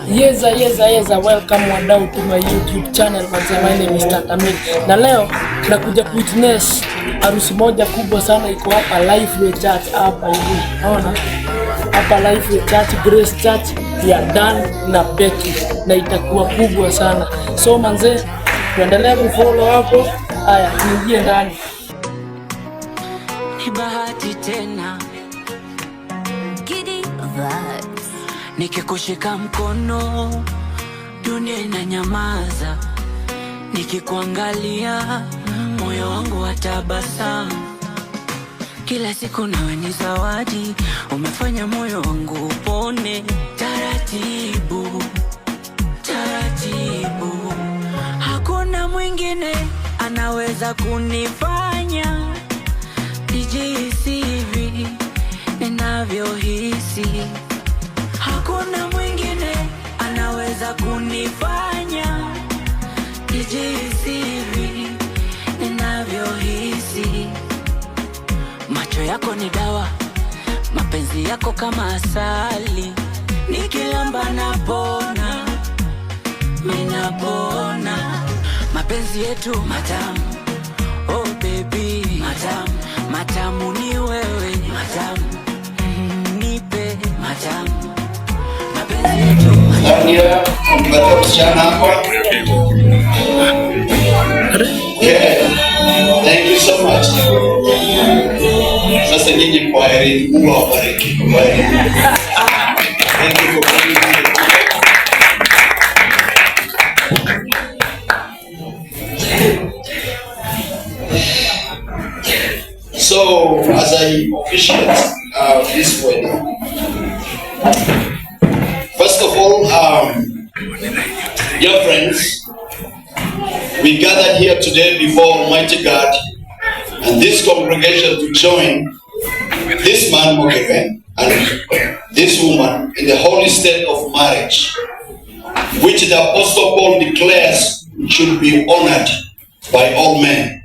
Yes, welcome wadau to my YouTube channel. My name is Tatamil. Na leo nakuja witness harusi moja kubwa sana iko hapa Lifeway Church hapa hivi. Unaona? Hapa Lifeway Church, Grace Church ya Dan na Becky na itakuwa kubwa sana. So manze, tuendelee kufollow hapo. Haya, tuingie ndani. Ni bahati tena Giddy vibes. Nikikushika mkono dunia inanyamaza, nikikuangalia moyo wangu watabasamu. Kila siku nawe ni zawadi, umefanya moyo wangu upone. Taratibu, taratibu, hakuna mwingine anaweza kunifanya nijihisi hivi ninavyohisi. Hakuna mwingine anaweza kunifanya nijihisi hivi ninavyohisi. Macho yako ni dawa, mapenzi yako kama asali. Nikilamba napona, minapona. Mapenzi yetu matamu, oh baby, matamu. Matamu ni wewe, matamu. Nipe matamu. Mapenzi yetu matamu. Ndio, msichana hapa. Yeah. Thank you so much. Sasa nyinyi kwa heri, Mungu awabariki. Thank you for coming. So, as I officiate this wedding, first of all, dear friends, we gathered here today before Almighty God and this congregation to join this man Mokere and this woman in the holy state of marriage, which the Apostle Paul declares should be honored by all men.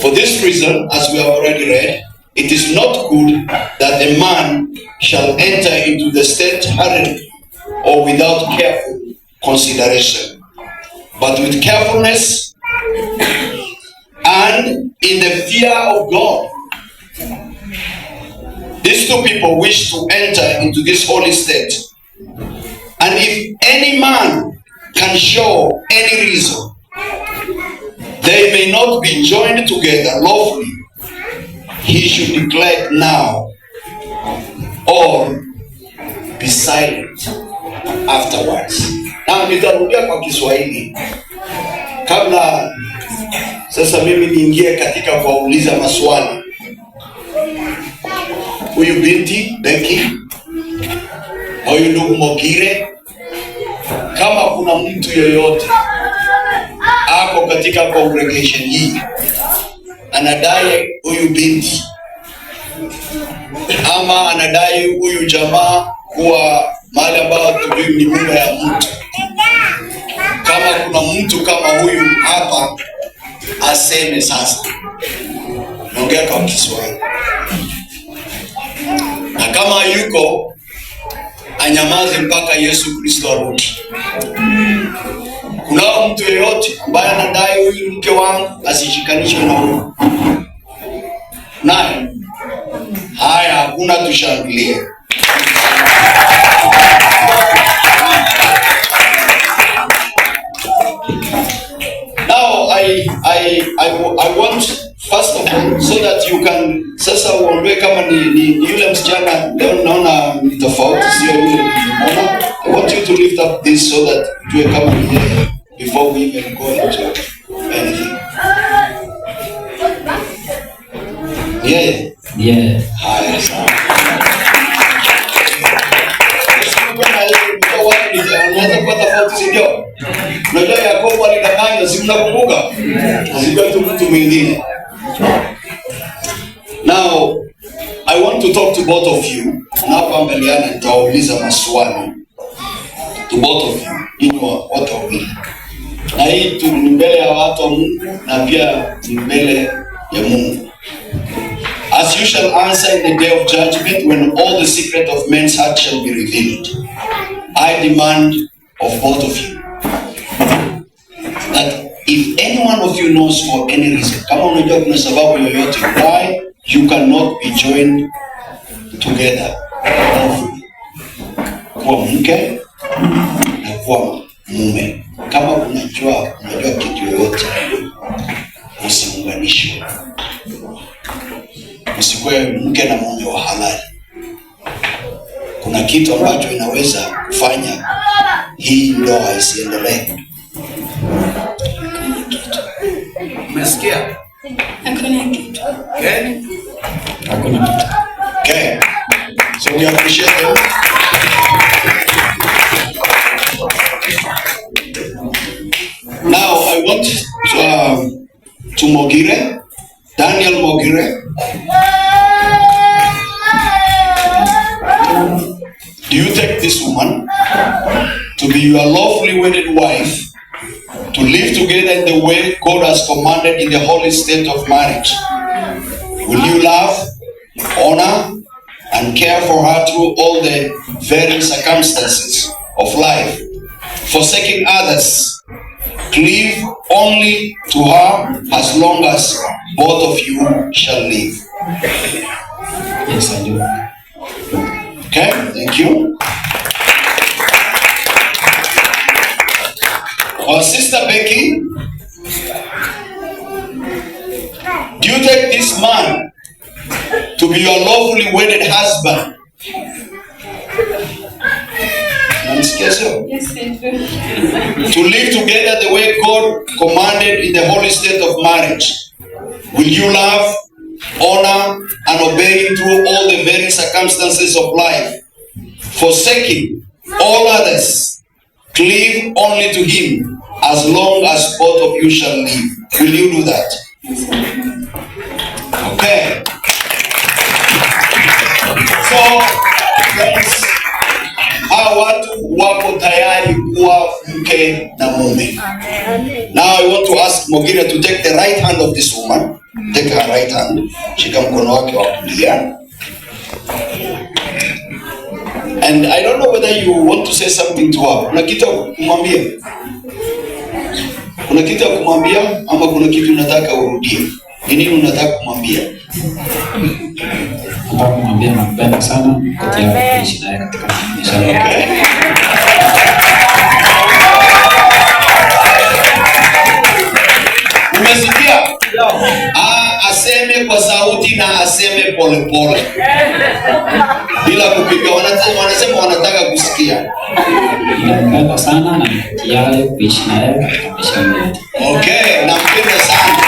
For this reason, as we have already read, it is not good that a man shall enter into the state hurriedly or without careful consideration, but with carefulness and in the fear of God. These two people wish to enter into this holy state, and if any man can show any reason they may not be joined together lawfully, he should declare it now or be silent afterwards. Na nitarudia kwa Kiswahili kabla sasa mimi niingie katika kuuliza maswali. Huyu binti Becky, huyu ndugu Mokire, kama kuna mtu yoyote ako katika congregation hii anadai huyu binti ama anadai huyu jamaa kuwa mahali ambao tujui ni mume ya mtu, kama kuna mtu kama huyu hapa aseme sasa. Naongea kwa Kiswahili. Na kama yuko anyamaze mpaka Yesu Kristo arudi. Kuna mtu yeyote ambaye anadai huyu mke wangu asishikanishwe na huyu? Naye? Haya, hakuna, tushangilie. Now I want first of all so that you can sasa uondoe kama ni yule msichana leo naona ni tofauti, sio yule. I want you to lift up this so that tuwe kama ni yeye before we even go into anything. Yeah. Haya sana. Unaweza kupata tofauti, sio? Unajua Yakobo alidanganywa, si mnakumbuka? Asijua tu mtu mwingine. Now, I want to talk to both of you. Napoangaliana nitawauliza maswali to both of you. Nyinyi wote wawili. Na hii tu ni mbele ya watu wa Mungu na pia ni mbele ya Mungu. As you shall answer in the day of judgment, when all the secret of men's heart shall be revealed. I demand of both of you that if any one of you knows for any reason, kama unajua kuna sababu yoyote why you cannot be joined together, kuwa mke na kuwa mume, kama unajua kitu yoyote, usiunganishwe. Usikuwe mke na mume wa halali. Kuna kitu ambacho inaweza kufanya hii ndoa isiendelee. Umesikia? Hakuna kitu. Okay? Hakuna kitu. Okay. So we appreciate them. Now I want to Mogire, Daniel Mogire. Do you take this woman to be your lawfully wedded wife, to live together in the way God has commanded in the holy state of marriage? Will you love, honor, and care for her through all the varying circumstances of life, forsaking others, cleave only to her as long as both of you shall live? Yes, I do. Okay, thank you. Our sister Becky, do you take this man to be your lawfully wedded husband? Yes, I do. To live together the way God commanded in the holy state of marriage? Will you love, honor, and obey through all the varying circumstances of life, forsaking all others, cleave only to Him as long as both of you shall live? Will you do that? Okay. So, friends, hawa watu wako tayari kuwa mke na mume. Now I want to ask Mogire to take the right hand of this woman. Take her right hand. Shika mkono wake wa kulia. And I don't know whether you want to say something to her. Kuna kitu kumwambia? Kuna kitu kumwambia ama kuna kitu unataka urudie? Ni nini unataka kumwambia? Nataka kumwambia nakupenda sana, katika kuishi naye katika maisha yake. Umesikia? Aseme kwa sauti na aseme polepole. Bila kupiga, wanasema wanataka kusikia. Nakupenda sana na tayari kuishi naye katika maisha yake. Okay, nampenda sana.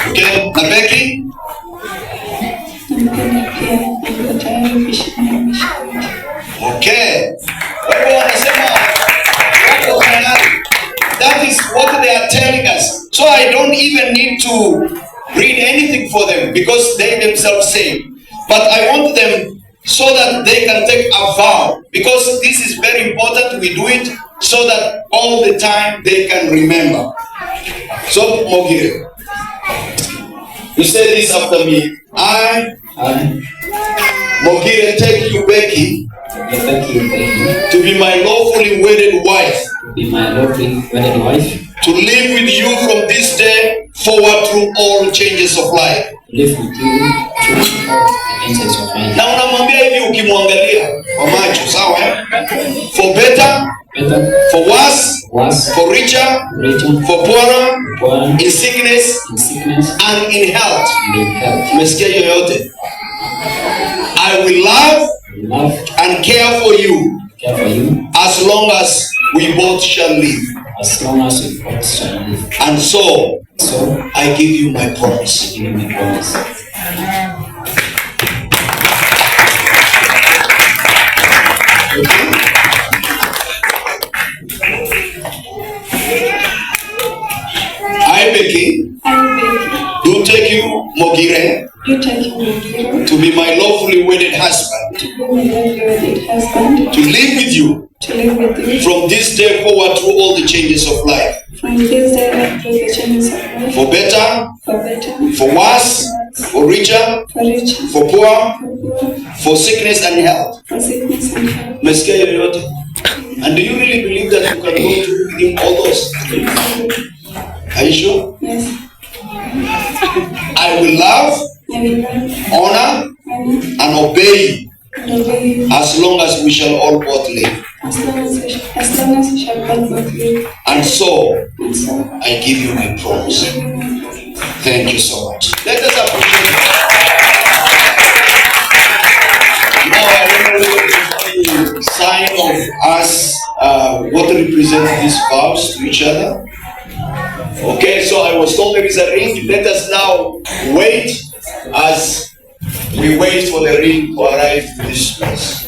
Okay, na Becky? Nampenda pia, niko tayari kuishi naye maisha yote. Okay. Wao wanasema wako tayari. That is what they are telling us. So I don't even need to read anything for them because they themselves say. But I want them so that they can take a vow, because this is very important. We do it so that all the time they can remember. So Mogire, you say this after me. I, Mogire, take you, Becky, to be my lawfully wedded wife. Be my lawfully wedded wife. To live with you from this day forward through all changes of life. Live with you through all the changes of life. Na unamwambia hivi ukimwangalia kwa macho, sawa eh? For better, for worse, for richer, for poorer, in sickness, and in health. Umesikia hiyo yote? I will love and care for you as long as we both shall live. As long as we both shall live. And so I give you my promise. Give me promise. I, Becky, do take you, Mogire, to be my lawfully wedded husband, to live with you from this day forward through all the changes of life. For better, for worse, for richer, for rich, for poor, for poor, for sickness and health. for sickness and health. Umesikia yoyote? And do you really believe that you can go to him all those? Are you sure? Yes. I will love, I will love, honor, honor, and obey and obey you as long as we shall all both live. as long as we shall all both live. And so, And so, I give you my promise. give me my promise. Thank you so much. Let us appreciate it. Now I don't know the sign of us, what represents these vows to each other. Okay, so I was told there is a ring. Let us now wait as we wait for the ring to arrive to this place.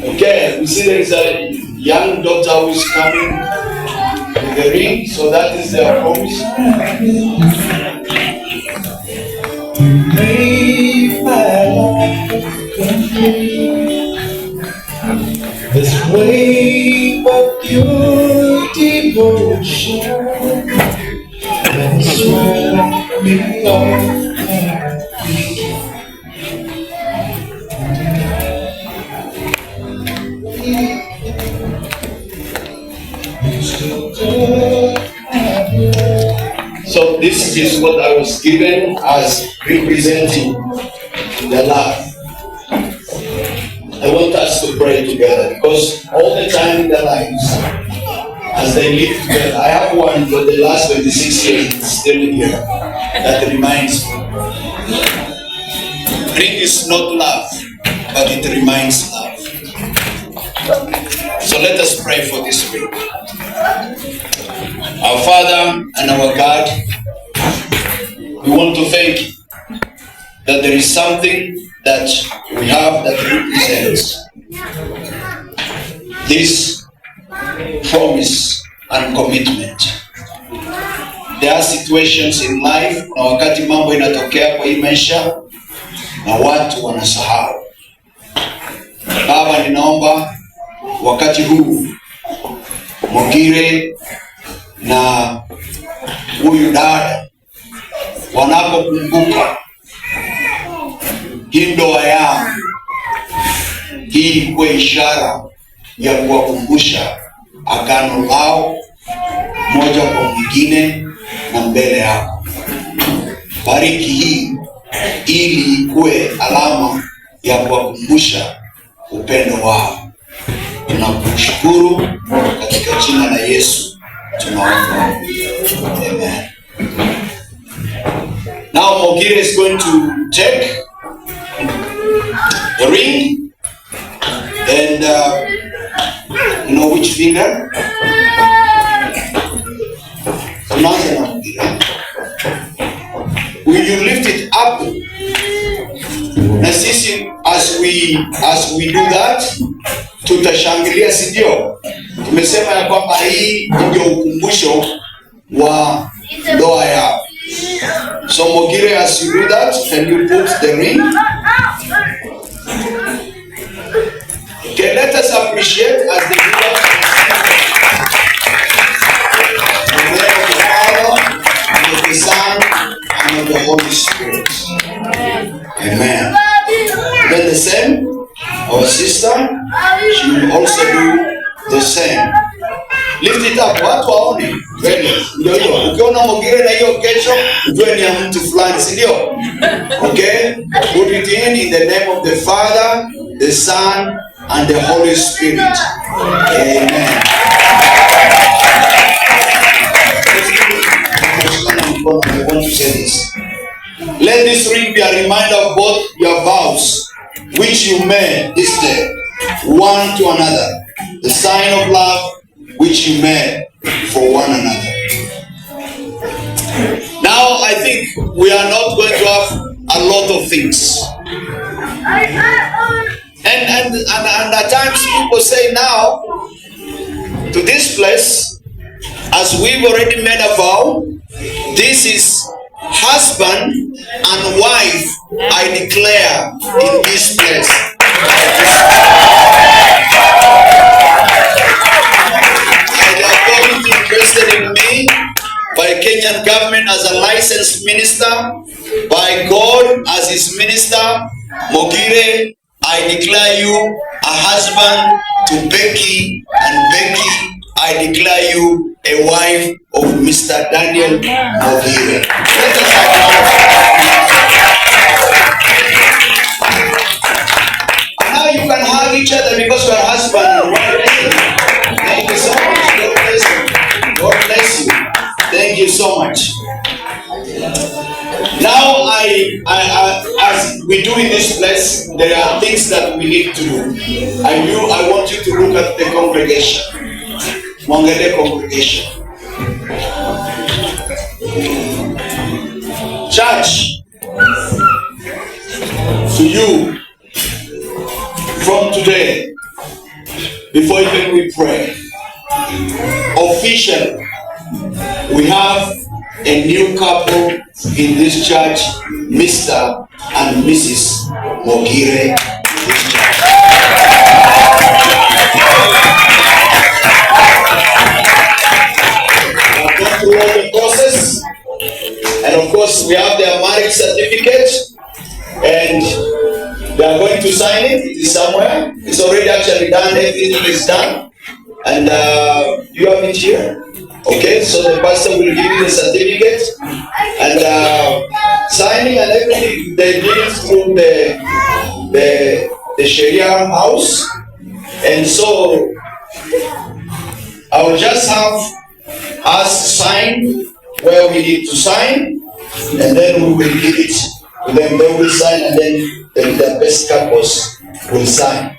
Okay, we see there is a young daughter who is coming with the ring, so that is their promise. Make my life complete. This wave of your devotion, that's where I belong. So this is what I was given as representing the love. I want us to pray together because all the time in their lives, as they live together, I have one for the last 26 years it's still here that reminds me. Ring is not love, but it reminds love. So let us pray for this ring. Our Father and our God, we want to thank you that there is something that we have that represents this promise and commitment. There are situations in life na wakati mambo inatokea kwa hii maisha na watu wanasahau. Baba, ninaomba wakati huu Mogire na huyu dada wanapokumbuka hii ndoa yao, hii ikuwe ishara ya kuwakumbusha agano lao moja kwa mwingine na mbele yako. Bariki hii ili ikuwe alama ya kuwakumbusha upendo wao. Tunakushukuru katika jina la Yesu tunaomba. Amen. Now Mogire is going to take the ring and you know which finger? Tunaanza na Mogire. Will you lift it up? Na sisi as we do that tutashangilia, si ndio? Tumesema ya kwamba hii ndio ukumbusho wa ndoa yao. So Mogire, as you do that, can you put the ring? Okay, let us appreciate as the leaders the name of the Father, and of the Son, and of the Holy Spirit. Amen. Then the same, our sister, she will also do the same. Lift it up. Watu waone. Ndio hiyo. Ukiona Mogire na hiyo kesho, ujue ni ya mtu fulani, si ndio? Okay? Put it in the name of the Father, the Son, and the Holy Spirit. Amen. I want to say this. Let this ring be a reminder of both your vows, which you made this day, one to another, the sign of love which you made for one another. Now I think we are not going to have a lot of things. And at times people say now, to this place, as we've already made a vow, this is husband and wife, I declare in this place. And they are going to be interested in me God as his minister, Mogire, I declare you a husband to Becky, and Becky, I declare you a wife of Mr. Daniel Mogire. Now you can hug each other because you are husband and wife. Thank you so much. God bless you. God bless you. Thank you so much. Now, as we do in this place, there are things that we need to do. I want you to look at the congregation. Mwangale congregation. Church, to you, from today, before even we pray, officially, we have a new couple in this church, Mr. and Mrs. Mogire in this church. I've gone through all the process, and of course we have their marriage certificate, and they are going to sign it. It is somewhere. It's already actually done. Everything is done, and you have it here. Okay, so the pastor will give you the certificate and signing and everything. They did it through the Sharia house, and so I will just have us sign where we need to sign, and then we will give it to them. They will sign, and then the best couples will sign.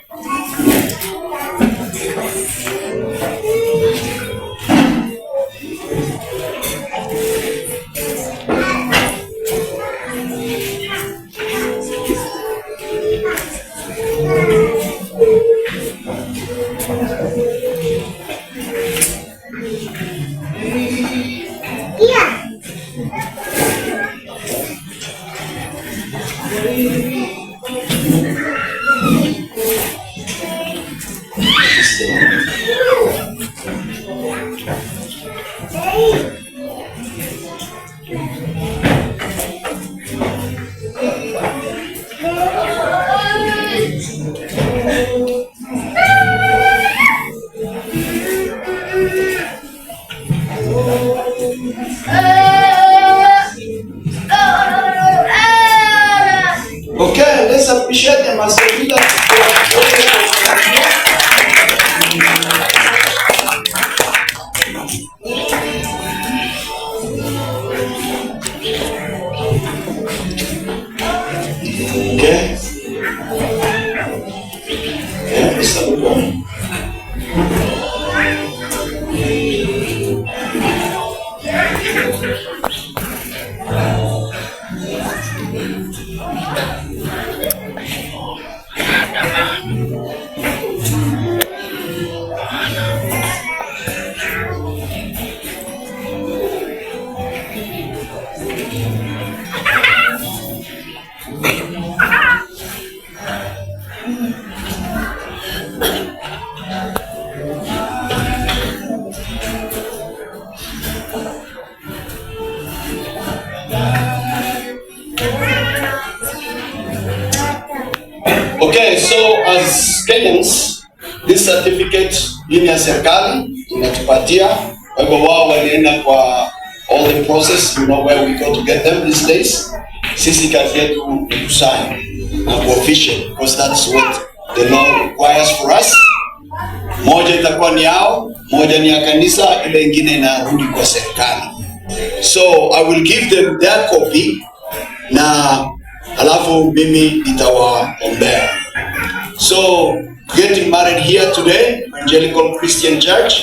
Okay, let's appreciate them as they do that. Okay. Yeah, it's a good one. Okay, so as Kenyans, this certificate hii ya serikali inatupatia, kwa hivyo wao walienda kwa all the process, you know where we go to get them these days. Sisi kazi yetu ni kusign na official, because that's what the law requires for us. Moja itakuwa ni yao, moja ni ya kanisa, ile ingine inarudi kwa serikali. So I will give them their copy na alafu mimi nitawaombea. So getting married here today, Evangelical Christian Church,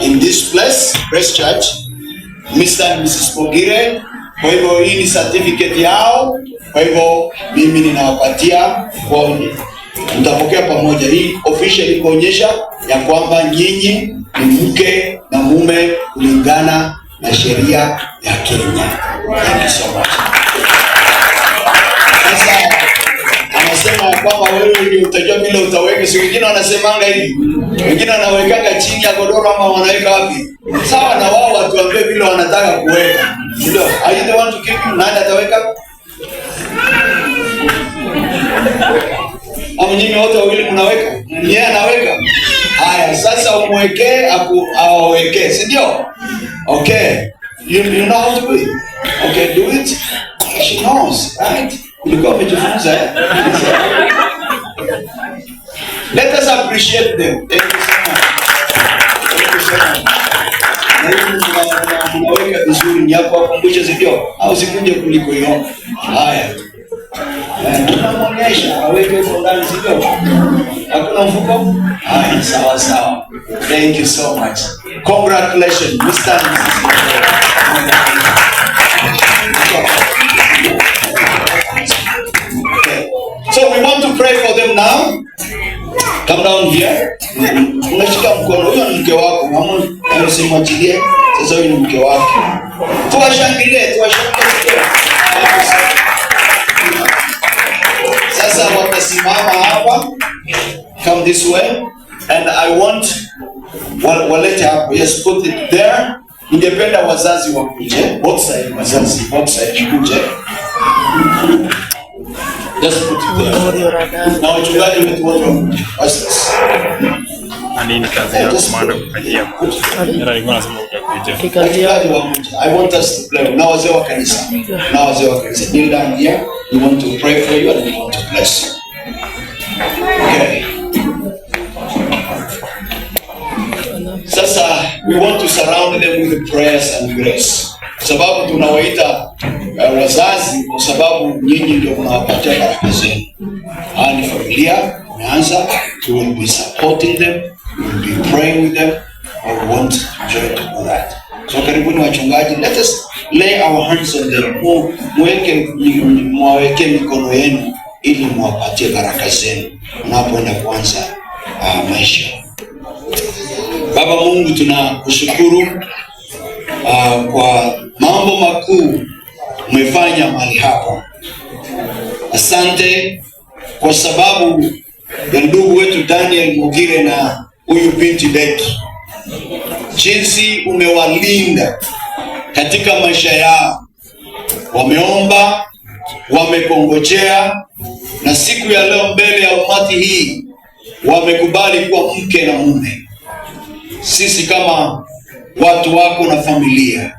in this place, Grace Church, Mr. and Mrs. Mogire. Kwa hivyo hii ni certificate yao, kwa hivyo mimi ninawapatia kwa mtapokea pamoja. Hii officially kuonyesha ya kwamba nyinyi ni mke na mume kulingana na sheria ya Kenya. Thank you so much. Sasa anasema kwamba wewe ndio utajua vile utaweka. Si wengine wanasemanga hivi, wengine wanawekanga chini ya godoro ama wanaweka wapi? Sawa na wao watuambie vile wanataka kuweka. Ndio, are you the one to keep? Nani ataweka? Nyinyi wote wawili mnaweka? Yeye anaweka. Haya, sasa umwekee awawekee, si ndio? Okay. You know how to do it. Okay, do it. She knows, right? Ulikuwa umejifunza eh? Let us appreciate them. Thank you so much. Unaweka vizuri yako akumbushe, si ndio? Au sikuje kuliko hiyo. Haya. Unamwonyesha aweke huko ndani, si ndio? Hakuna mfuko? Haya, sawa sawa. Thank you so much. Congratulations, Mr. and Mrs. Okay. So we want to pray for them now. Come down here. Unashika mkono, huyo ni mke wako. Mama usimwachilie. Sasa huyo ni mke wako. Tuwashangilie. Sasa watasimama hapa. Come this way. And I want walete hapo. Yes, put it there. Ningependa wazazi wakuje. Both side wazazi, both side kuje. Just put it there. Na wachungaji wetu wote wakuje. Pastors. Anini kazi ya kumanda kufanyia. Ndio alikuwa anasema utakuja. Wachungaji wakuje. I want us to pray. Na wazee wa kanisa. Kneel down here. We want to pray for you and we want to bless you. Okay. Sasa we want to surround them with prayers and grace. Sababu tunawaita wazazi kwa sababu nyinyi ndio mnawapatia baraka zenu. Hawa ni familia, umeanza, we will be supporting them, we will be praying with them, and we want joy to do that. So karibuni wachungaji, let us lay our hands on them. Mwaweke mikono yenu ili mwapatie baraka zenu unapoenda kuanza maisha. Baba Mungu, tunakushukuru kwa mambo makuu umefanya mahali hapa. Asante kwa sababu ya ndugu wetu Daniel Mugire na huyu binti Becky. Jinsi umewalinda katika maisha yao. Wameomba, wamekongojea, na siku ya leo mbele ya umati hii wamekubali kuwa mke na mume. Sisi kama watu wako na familia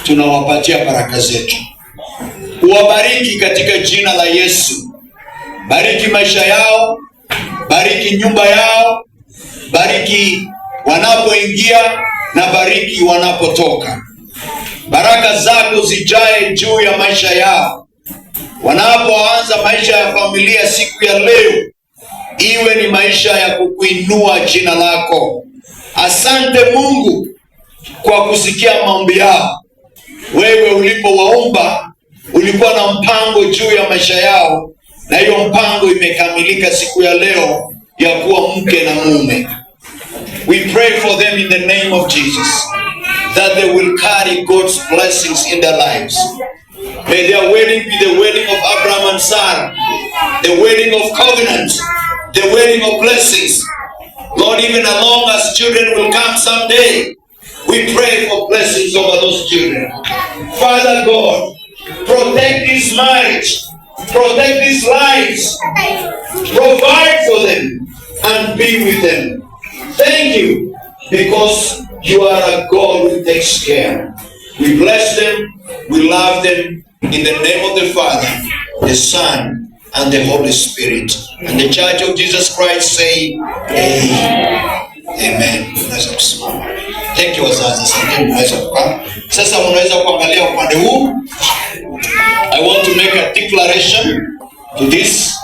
tunawapatia baraka zetu. Uwabariki katika jina la Yesu. Bariki maisha yao, bariki nyumba yao, bariki wanapoingia na bariki wanapotoka. Baraka zako zijae juu ya maisha yao. Wanapoanza maisha ya familia siku ya leo, iwe ni maisha ya kukuinua jina lako. Asante Mungu kwa kusikia maombi yao. Wewe ulipowaomba ulikuwa na mpango juu ya maisha yao, na hiyo mpango imekamilika siku ya leo ya kuwa mke na mume. We pray for them in the name of Jesus, that they will carry God's blessings in their lives. May their wedding be the wedding of Abraham and Sarah, the wedding of covenant, the wedding of blessings. Lord, even along as children will come someday, we pray for blessings over those children. Father God, protect this marriage, protect these lives, provide for them and be with them. Thank you, because you are a God who takes care. We bless them, we love them, in the name of the Father, the Son, and the Holy Spirit. And the Church of Jesus Christ say, Amen. Amen. Unaweza kusimama. Thank you wazazi. Asante, unaweza kukaa. Sasa unaweza kuangalia upande huu. I want to make a declaration to this.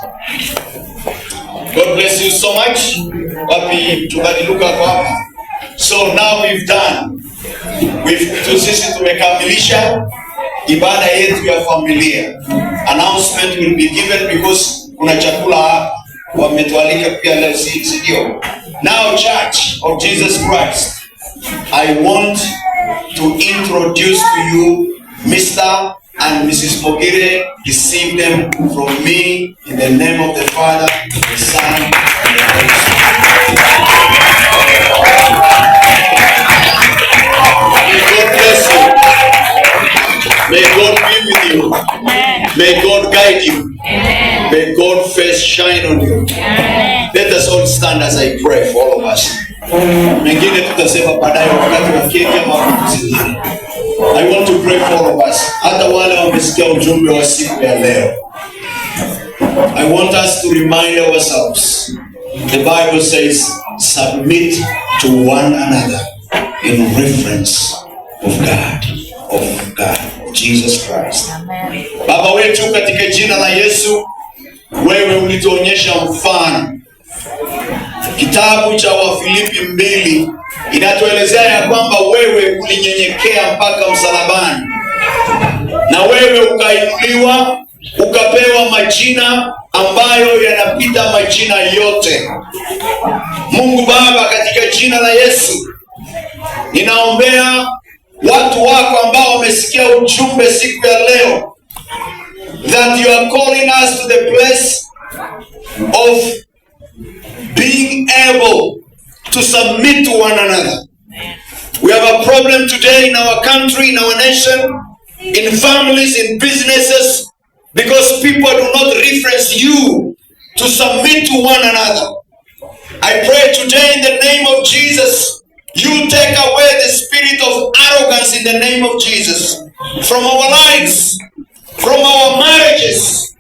God bless you so much. Wapi tunadiluka kwa hapa. So now we've done. Sisi tumekamilisha ibada yetu ya familia. Announcement will be given because kuna chakula hapa. Wametualika pia leo, si ndio? Now, Church of Jesus Christ, I want to introduce to you Mr. and Mrs. Mugire. Receive them from me in the name of the Father, the Son, and the Holy Spirit. May God bless you. May God be with you. May God guide you. May God face shine on you. Let us all stand as I pray for all of us. Mengine tutasema baadaye wakati wa keki ama wakati mwingine. I want to pray for all of us. Hata wale wamesikia ujumbe wa siku ya leo. I want us to remind ourselves. The Bible says, submit to one another in reference of God, of Jesus Christ. Baba wetu, katika jina la Yesu, wewe ulituonyesha mfano. Kitabu cha Wafilipi 2 inatuelezea ya kwamba wewe ulinyenyekea mpaka msalabani, na wewe ukainuliwa, ukapewa majina ambayo yanapita majina yote. Mungu Baba, katika jina la Yesu, ninaombea watu wako ambao wamesikia ujumbe siku ya leo, that you are calling us to the place of being able to submit to one another. We have a problem today in our country, in our nation, in families, in businesses, because people do not reference you to submit to one another. I pray today in the name of Jesus, you take away the spirit of arrogance in the name of Jesus from our lives, from our marriages,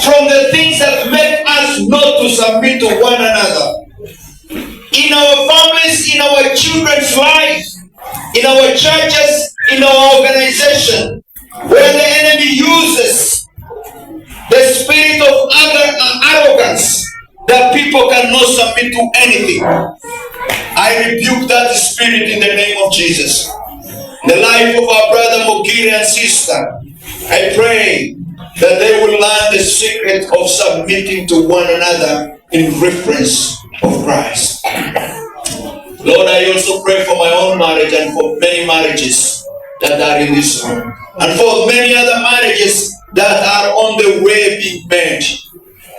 from the things that make us not to submit to one another. In our families, in our children's lives, in our churches, in our organization, where the enemy uses the spirit of arrogance that people cannot submit to anything. I rebuke that spirit in the name of Jesus. The life of our brother Mogire and sister, I pray that they will learn the secret of submitting to one another in reference of Christ. Lord, I also pray for my own marriage and for many marriages that are in this room, and for many other marriages that are on the way being made,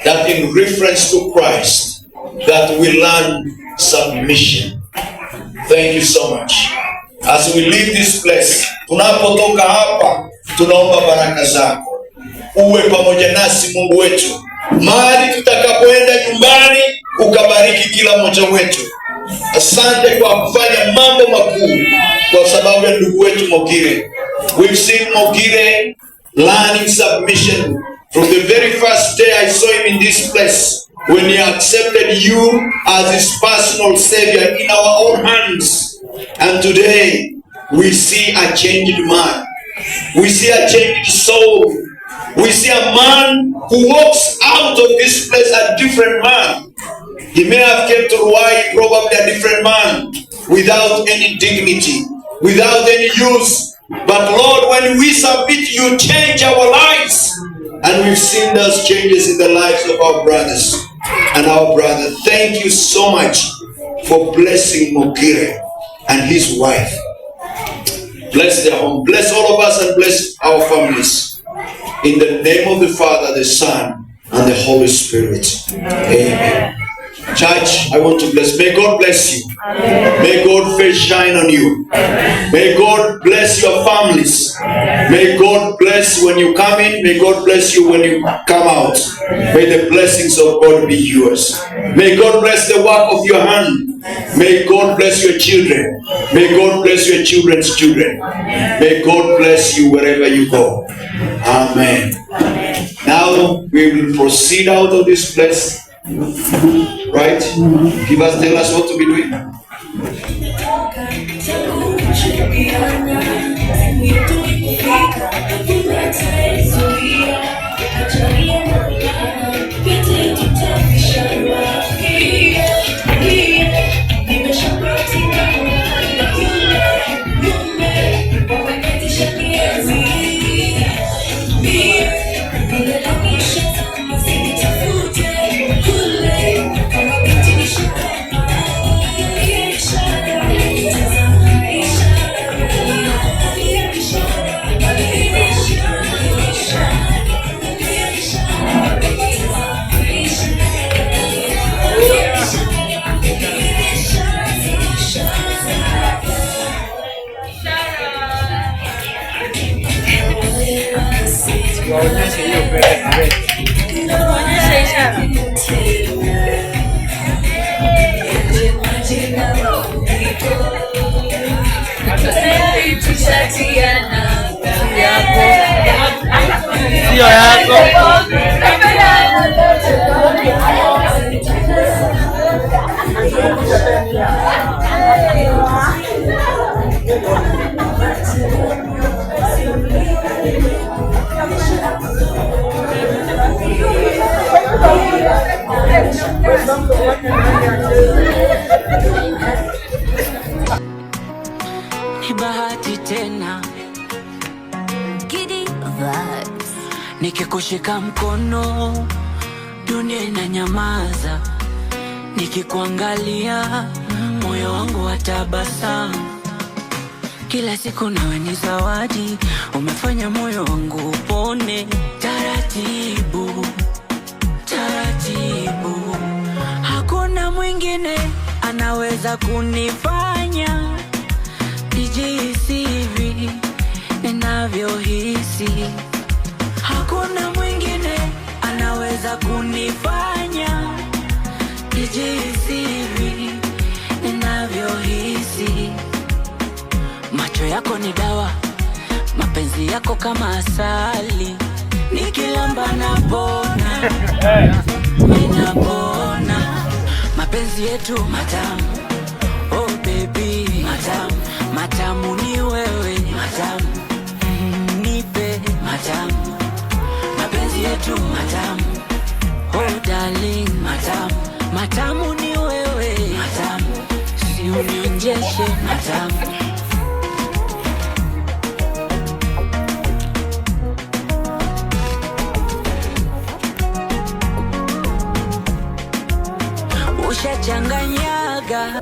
that in reference to Christ, that we learn submission. Thank you so much. As we leave this place, tunapotoka hapa, tunaomba baraka zako. Uwe pamoja nasi Mungu wetu. Mahali tutakapoenda nyumbani, ukabariki kila mmoja wetu. Asante kwa kufanya mambo makuu kwa sababu ya ndugu wetu Mogire. We've seen Mogire learning submission from the very first day I saw him in this place, when he accepted you as his personal savior in our own hands. And today we see a changed man. We see a changed soul. We see a man who walks out of this place a different man. He may have came to Ruai probably a different man, without any dignity, without any use. But Lord, when we submit, you change our lives. And we've seen those changes in the lives of our brothers and our brother. Thank you so much for blessing Mogire and his wife. Bless their home. Bless all of us and bless our families. In the name of the Father, the Son, and the Holy Spirit. Amen. Church, I want to bless. May God bless you. Amen. May God face shine on you. Amen. May God bless your families. May God bless when you come in. May God bless you when you come out. May the blessings of God be yours. May God bless the work of your hand. May God bless your children. May God bless your children's children. May God bless you wherever you go. Amen. Now we will proceed out of this place. Right? Tell us what to be doing. Sio yako. Ni bahati tena nikikushika mkono, dunia inanyamaza. Nikikuangalia, moyo wangu watabasamu. Kila siku nawe ni zawadi, umefanya moyo wangu upone. Taratibu, taratibu, hakuna mwingine anaweza kunifanya nijihisi hivi ninavyohisi. Hakuna mwingine anaweza kunifanya nijihisi hivi ninavyohisi. Macho yako ni dawa, mapenzi yako kama asali. Nikilamba napona, ninapona. Mapenzi yetu matamu, oh baby, matamu. Matamu ni wewe, matamu. Nipe matamu. Mapenzi yetu matamu, oh darling, matamu. Matamu ni wewe, matamu. Si unionjeshe matamu. Ushachanganyaga.